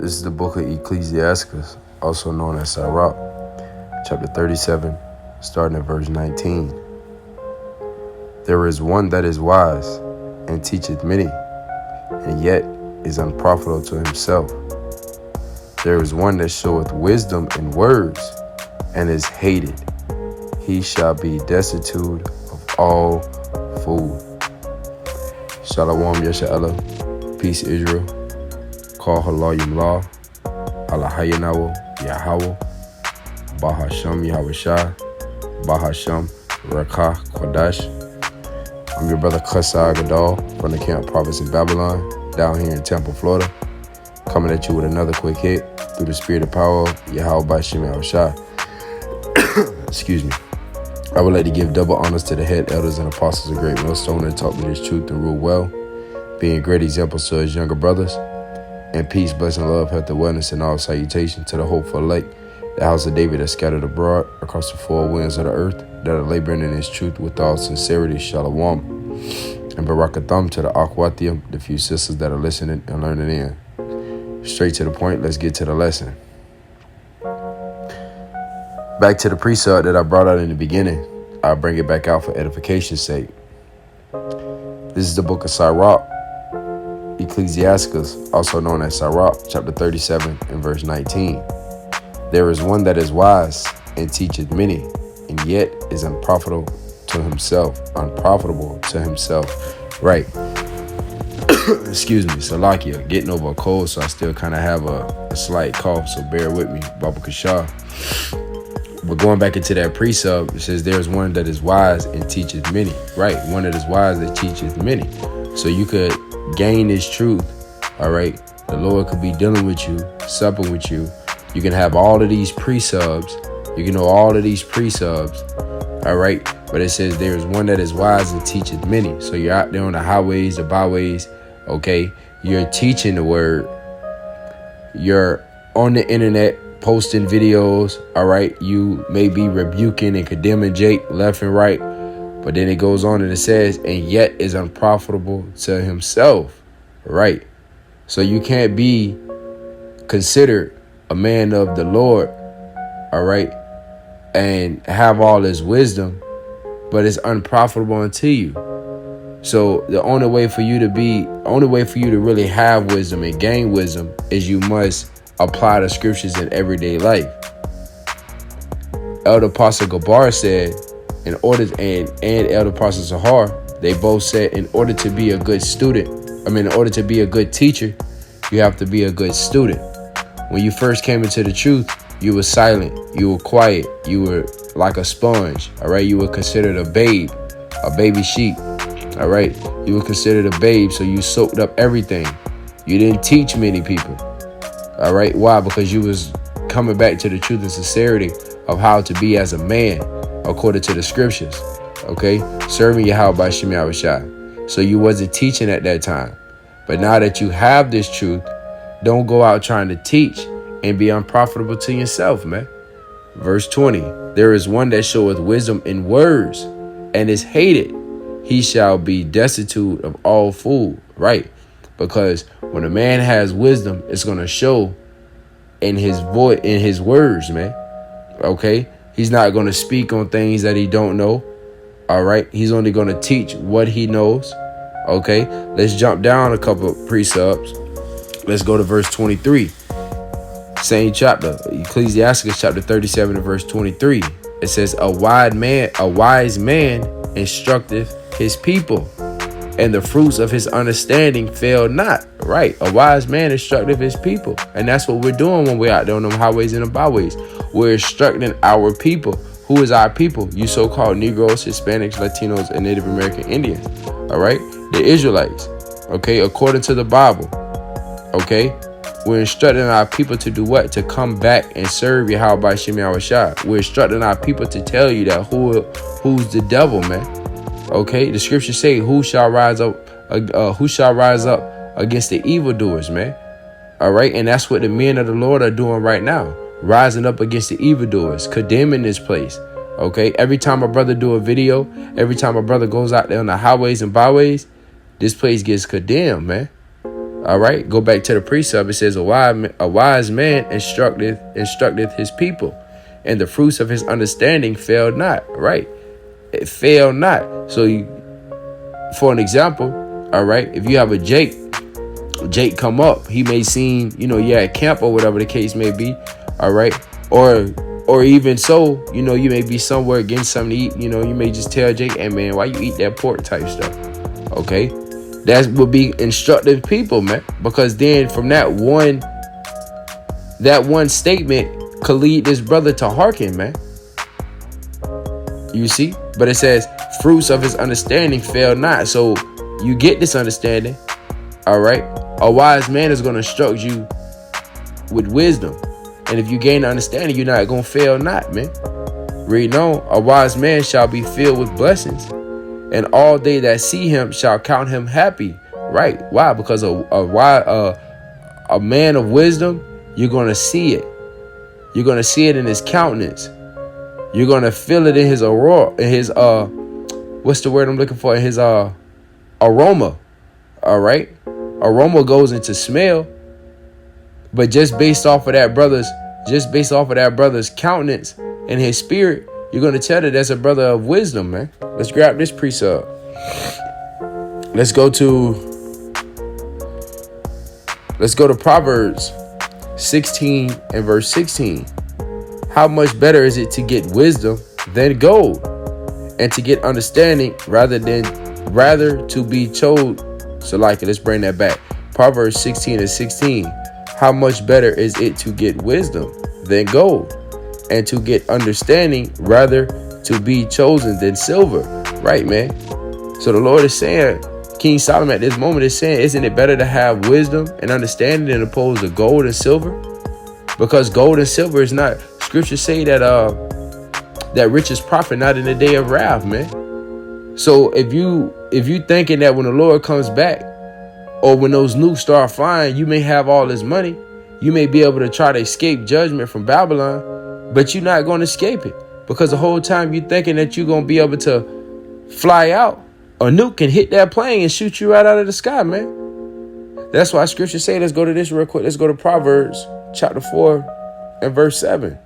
This is the book of Ecclesiastes, also known as Barak, chapter 37, starting at verse 19. There is one that is wise, and teacheth many, and yet is unprofitable to himself. There is one that showeth wisdom in words, and is hated. He shall be destitute of all food. Shalom, Yeshua, peace, Israel. Call HALALYAM law, YAHAWAH, BAHASHAM, YAHAWASHI, BAHASHAM, RAWCHAA, QADASH. I'm your brother QADASH from the camp province in Babylon, down here in Tampa, Florida, coming at you with another quick hit through the spirit and power of YAHAWASHI. Excuse me. I would like to give double honors to the head elders and apostles of Great Millstone that taught me this truth and rule well, being great examples to his younger brothers. And peace, blessing, love, health, and wellness, and all salutation to the hopeful elect, the house of David that scattered abroad across the four winds of the earth, that are laboring in his truth with all sincerity. Shalom. And Barak AHTHAM to the AHTHAM, the few sisters that are listening and learning in. Straight to the point, let's get to the lesson. Back to the precept that I brought out in the beginning. I'll bring it back out for edification's sake. This is the book of Barak, Ecclesiastes, also known as Barak, chapter 37 and verse 19. There is one that is wise and teacheth many, and yet is unprofitable to himself. Right. Excuse me, Salakia, getting over a cold, so I still kind of have a slight cough, so bear with me, Baba Kashah. But going back into that precept, it says there is one that is wise and teacheth many. Right, one that is wise that teacheth many. So you could gain this truth, all right? The Lord could be dealing with you, supping with you. You can have all of these precepts. You can know all of these precepts, all right? But it says there is one that is wise and teacheth many. So you're out there on the highways, the byways, okay? You're teaching the word. You're on the internet posting videos, all right? You may be rebuking and condemning Jake left and right. But then it goes on and it says, and yet is unprofitable to himself. Right. So you can't be considered a man of the Lord, all right, and have all this wisdom, but it's unprofitable unto you. So the only way for you to really have wisdom and gain wisdom is you must apply the scriptures in everyday life. Elder Apostle Gabar said, in order, and Elder Pastor Zahar, they both said in order to be a good student, in order to be a good teacher, you have to be a good student. When you first came into the truth, you were silent, you were quiet, you were like a sponge, all right? You were considered a baby sheep, all right? You were considered a babe, so you soaked up everything. You didn't teach many people, all right? Why? Because you was coming back to the truth and sincerity of how to be as a man, according to the scriptures, okay? Serving YAHAWASHI. So you wasn't teaching at that time. But now that you have this truth, don't go out trying to teach and be unprofitable to yourself, man. Verse 20, there is one that showeth wisdom in words and is hated. He shall be destitute of all food, right? Because when a man has wisdom, it's going to show in his voice, in his words, man, okay? He's not going to speak on things that he don't know. All right. He's only going to teach what he knows. OK, let's jump down a couple of precepts. Let's go to verse 23. Same chapter, Ecclesiastes chapter 37 and verse 23. It says, a wise man instructeth his people, and the fruits of his understanding fail not. Right. A wise man instructeth his people. And that's what we're doing when we're out there on them highways and the byways. We're instructing our people. Who is our people? You so-called Negroes, Hispanics, Latinos, and Native American Indians. All right. The Israelites. OK, according to the Bible. OK, we're instructing our people to do what? To come back and serve YAHAWASHI. We're instructing our people to tell you that who's the devil, man. OK, the scriptures say who shall rise up against the evildoers, man. All right. And that's what the men of the Lord are doing right now. Rising up against the evildoers, condemning this place. OK, every time a brother do a video, every time a brother goes out there on the highways and byways, this place gets condemned, man. All right, go back to the precept. It says, a wise man instructeth his people, and the fruits of his understanding fail not. Right, it fail not. So, for an example, all right, if you have a Jake come up, he may seem, you're at camp or whatever the case may be. All right, or even so, you may be somewhere getting something to eat. You may just tell Jake, hey man, why you eat that pork type stuff? Okay, that would be instructive people, man, because then from that one statement could lead this brother to hearken, man. You see, but it says fruits of his understanding fail not. So you get this understanding. All right, a wise man is going to instruct you with wisdom. And if you gain understanding, you're not going to fail not, man. Read on. A wise man shall be filled with blessings, and all they that see him shall count him happy. Right. Why? Because a man of wisdom, you're going to see it. You're going to see it in his countenance. You're going to feel it in his aurora, in his, what's the word I'm looking for? In his aroma. All right. Aroma goes into smell. But just based off of that brother's countenance and his spirit, you're going to tell that that's a brother of wisdom, man. Let's grab this precept. Let's go to Proverbs 16 and verse 16. How much better is it to get wisdom than gold, and to get understanding rather to be told. So let's bring that back. Proverbs 16 and 16. How much better is it to get wisdom than gold, and to get understanding rather to be chosen than silver? Right, man. So the Lord is saying, King Solomon at this moment is saying, isn't it better to have wisdom and understanding than opposed to gold and silver? Because gold and silver is not, scriptures say that riches profit not in the day of wrath, man. So if you thinking that when the Lord comes back, or when those nukes start flying, you may have all this money. You may be able to try to escape judgment from Babylon, but you're not going to escape it, because the whole time you're thinking that you're going to be able to fly out, a nuke can hit that plane and shoot you right out of the sky, man. That's why scripture say, let's go to this real quick. Let's go to Proverbs chapter 4 and verse 7.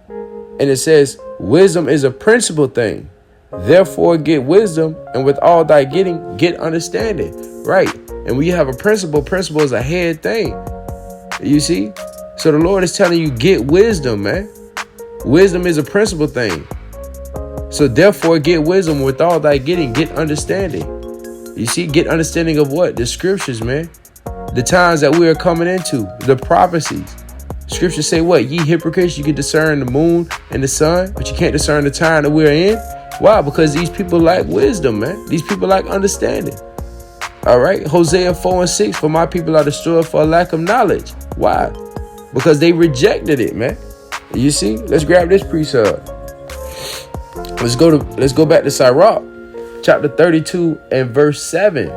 And it says, wisdom is a principal thing. Therefore get wisdom, and with all thy getting, get understanding. Right. And when you have a principle is a head thing. You see? So the Lord is telling you, get wisdom, man. Wisdom is a principal thing. So therefore get wisdom, with all thy getting, get understanding. You see, get understanding of what? The scriptures, man. The times that we are coming into, the prophecies. Scriptures say what? Ye hypocrites, you can discern the moon and the sun, but you can't discern the time that we're in. Why? Because these people lack wisdom, man. These people lack understanding. All right. Hosea 4 and 6, for my people are destroyed for a lack of knowledge. Why? Because they rejected it, man. You see? Let's grab this precept. Let's go back to Sirach, chapter 32 and verse 7.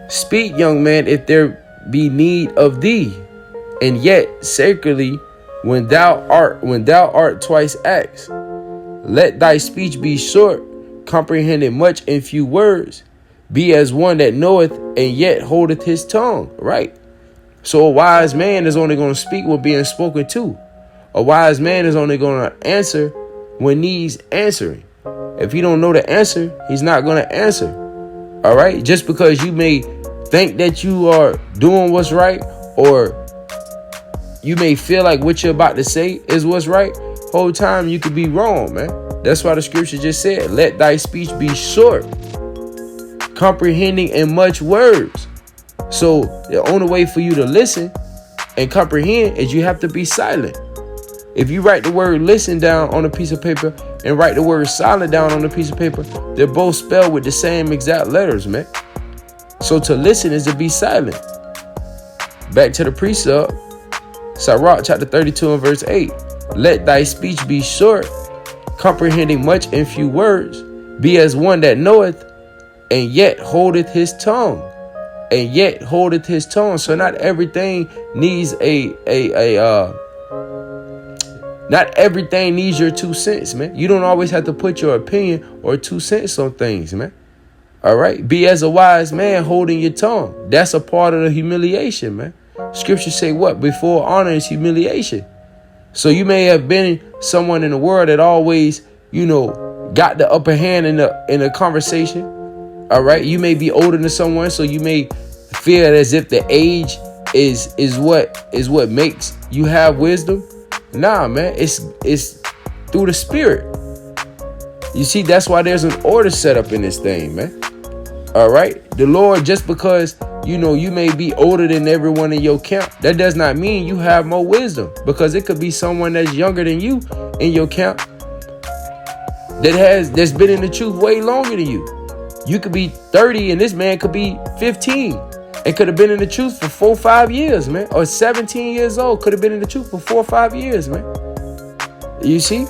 Speak, young man, if there be need of thee, and yet secretly when thou art twice asked. Let thy speech be short, comprehending much in few words. Be as one that knoweth and yet holdeth his tongue. Right. So a wise man is only going to speak when being spoken to. A wise man is only going to answer when needs answering. If he don't know the answer, he's not going to answer. All right. Just because you may think that you are doing what's right, or you may feel like what you're about to say is what's right, whole time you could be wrong, man. That's why the scripture just said, let thy speech be short, comprehending in much words. So the only way for you to listen and comprehend is you have to be silent. If you write the word listen down on a piece of paper and write the word silent down on a piece of paper, they're both spelled with the same exact letters, man. So to listen is to be silent. Back to the precept, Sirach chapter 32 and verse 8. Let thy speech be short, comprehending much in few words. Be as one that knoweth and yet holdeth his tongue. And yet holdeth his tongue. So not everything needs not everything needs your 2 cents, man. You don't always have to put your opinion or 2 cents on things, man. All right. Be as a wise man holding your tongue. That's a part of the humiliation, man. Scripture say what? Before honor is humiliation. So you may have been someone in the world that always, got the upper hand in a conversation. All right. You may be older than someone, so you may feel as if the age is what makes you have wisdom. Nah, man. It's through the Spirit. You see, that's why there's an order set up in this thing, man. All right. The Lord, just because, you may be older than everyone in your camp, that does not mean you have more wisdom, because it could be someone that's younger than you in your camp that's been in the truth way longer than you. You could be 30 and this man could be 15 and could have been in the truth for 4 or 5 years, man. Or 17 years old, could have been in the truth for 4 or 5 years, man. You see?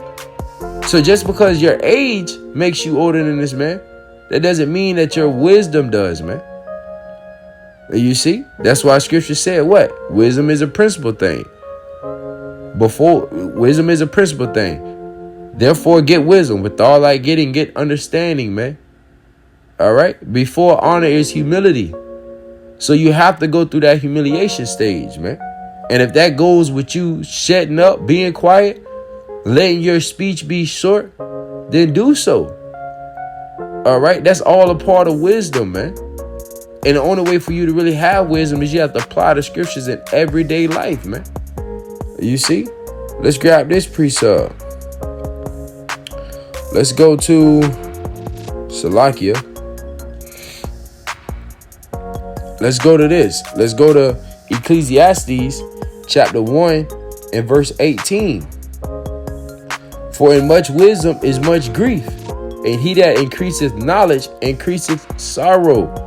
So just because your age makes you older than this man, that doesn't mean that your wisdom does, man. You see? That's why Scripture said what? Wisdom is a principal thing. Wisdom is a principal thing. Therefore, get wisdom. With all thy getting, get understanding, man. All right? Before honor is humility. So you have to go through that humiliation stage, man. And if that goes with you shutting up, being quiet, letting your speech be short, then do so. All right? That's all a part of wisdom, man. And the only way for you to really have wisdom is you have to apply the scriptures in everyday life, man. You see? Let's grab this precept. Let's go to Salakia. Let's go to this. Let's go to Ecclesiastes chapter 1 and verse 18. For in much wisdom is much grief, and he that increaseth knowledge increaseth sorrow.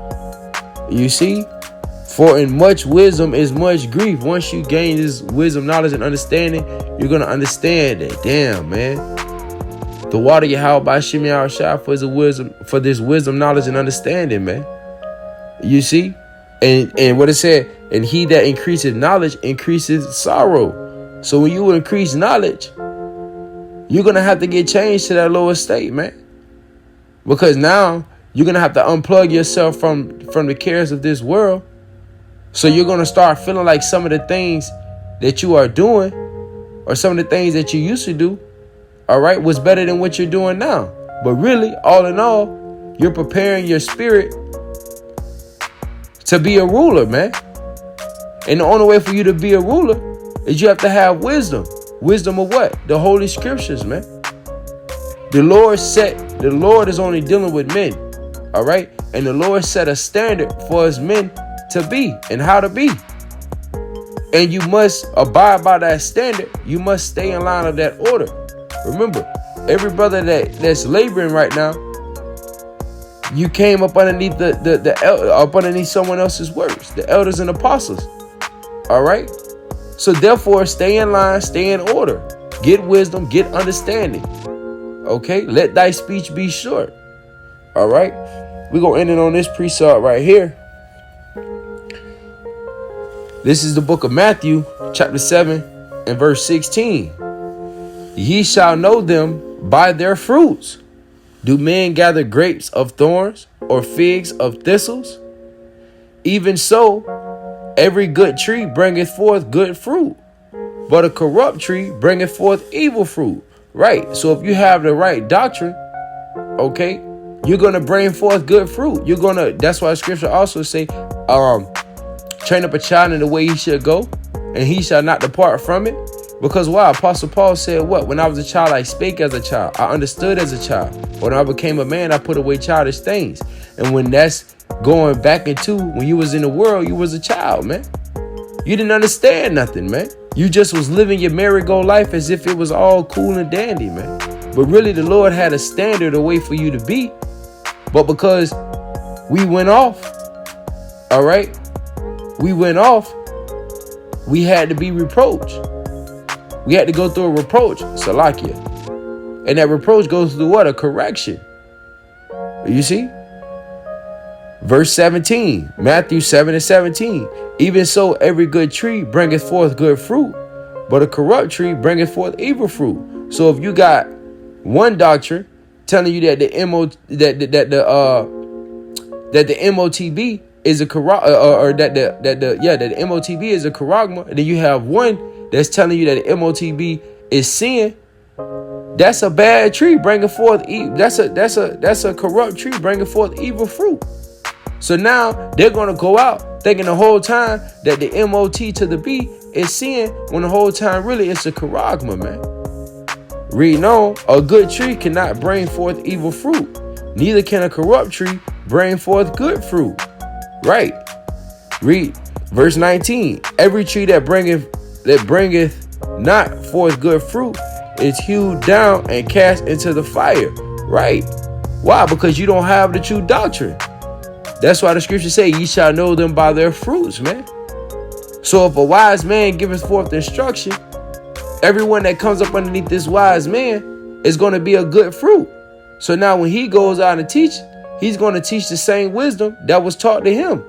You see? For in much wisdom is much grief. Once you gain this wisdom, knowledge, and understanding, you're going to understand that, damn, man, the water YAHAWASHI for this wisdom, knowledge, and understanding, man. You see? And what it said, and he that increases knowledge increases sorrow. So when you increase knowledge, you're going to have to get changed to that lower state, man. Because now you're going to have to unplug yourself from the cares of this world. So you're going to start feeling like some of the things that you are doing, or some of the things that you used to do, all right, was better than what you're doing now. But really, all in all, you're preparing your spirit to be a ruler, man. And the only way for you to be a ruler is you have to have wisdom. Wisdom of what? The Holy Scriptures, man. The Lord is only dealing with men, all right? And the Lord set a standard for us men to be and how to be. And you must abide by that standard. You must stay in line of that order. Remember, every brother that's laboring right now, you came up underneath up underneath someone else's words, the elders and apostles. All right. So therefore, stay in line, stay in order, get wisdom, get understanding. OK, let thy speech be short. All right. We're going to end it on this precept right here. This is the book of Matthew, chapter 7 and verse 16. Ye shall know them by their fruits. Do men gather grapes of thorns or figs of thistles? Even so, every good tree bringeth forth good fruit, but a corrupt tree bringeth forth evil fruit. Right. So if you have the right doctrine, okay, you're going to bring forth good fruit. That's why scripture also say, train up a child in the way he should go, and he shall not depart from it. Because why? Apostle Paul said what? When I was a child, I spake as a child. I understood as a child. When I became a man, I put away childish things. And when that's going back into when you was in the world, you was a child, man. You didn't understand nothing, man. You just was living your merry-go life as if it was all cool and dandy, man. But really, the Lord had a standard, a way for you to be. But because we went off, all right, we went off, we had to be reproached. We had to go through a reproach, Salakia. And that reproach goes through what? A correction. You see? Verse 17, Matthew 7 and 17. Even so, every good tree bringeth forth good fruit, but a corrupt tree bringeth forth evil fruit. So if you got one doctrine telling you that that the MOTB is a or that the MOTB is a charagma, and then you have one that's telling you that the MOTB is sin, that's a bad tree bringing forth evil. That's a corrupt tree bringing forth evil fruit. So now they're gonna go out thinking the whole time that the MOT to the B is sin, when the whole time really it's a charagma, man. Reading on, a good tree cannot bring forth evil fruit, neither can a corrupt tree bring forth good fruit. Right. Read verse 19. Every tree that bringeth not forth good fruit is hewed down and cast into the fire. Right. Why? Because you don't have the true doctrine. That's why the scriptures say, ye shall know them by their fruits, man. So if a wise man giveth forth instruction, everyone that comes up underneath this wise man is going to be a good fruit. So now when he goes out and teach, he's going to teach the same wisdom that was taught to him.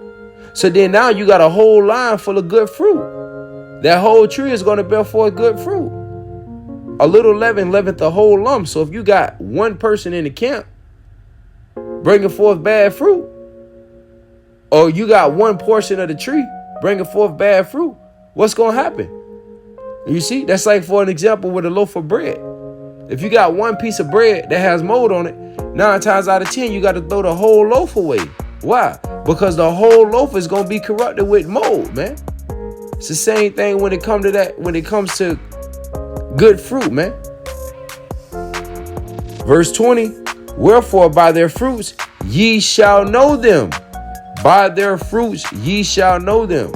So then now you got a whole line full of good fruit. That whole tree is going to bear forth good fruit. A little leaven leaveth the whole lump. So if you got one person in the camp bringing forth bad fruit, or you got one portion of the tree bringing forth bad fruit, what's going to happen? You see, that's like, for an example, with a loaf of bread. If you got one piece of bread that has mold on it, 9 times out of 10, you got to throw the whole loaf away. Why? Because the whole loaf is going to be corrupted with mold, man. It's the same thing when it comes to that, when it comes to good fruit, man. Verse 20, wherefore by their fruits ye shall know them. By their fruits ye shall know them.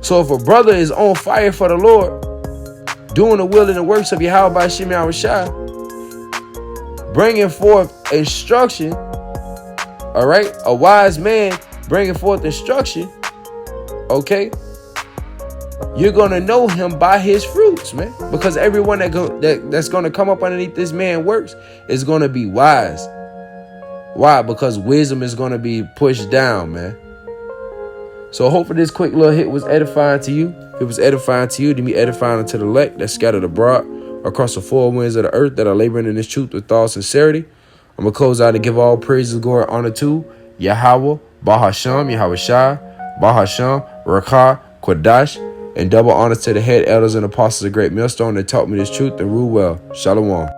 So if a brother is on fire for the Lord, doing the will and the works of YAHAWASHI, bringing forth instruction, all right, a wise man bringing forth instruction, okay, you're going to know him by his fruits, man, because everyone that's going to come up underneath this man works is going to be wise. Why? Because wisdom is going to be pushed down, man. So hopefully this quick little hit was edifying to you. If it was edifying to you, to be edifying unto the elect that scattered abroad across the four winds of the earth that are laboring in this truth with all sincerity. I'm going to close out and give all praises, glory, honor to Yahawah, BAHASHAM, YAHAWASHI, BAHASHAM, RAWCHAA, QADASH, and double honor to the head elders and apostles of Great Millstone that taught me this truth and rule well. Shalom.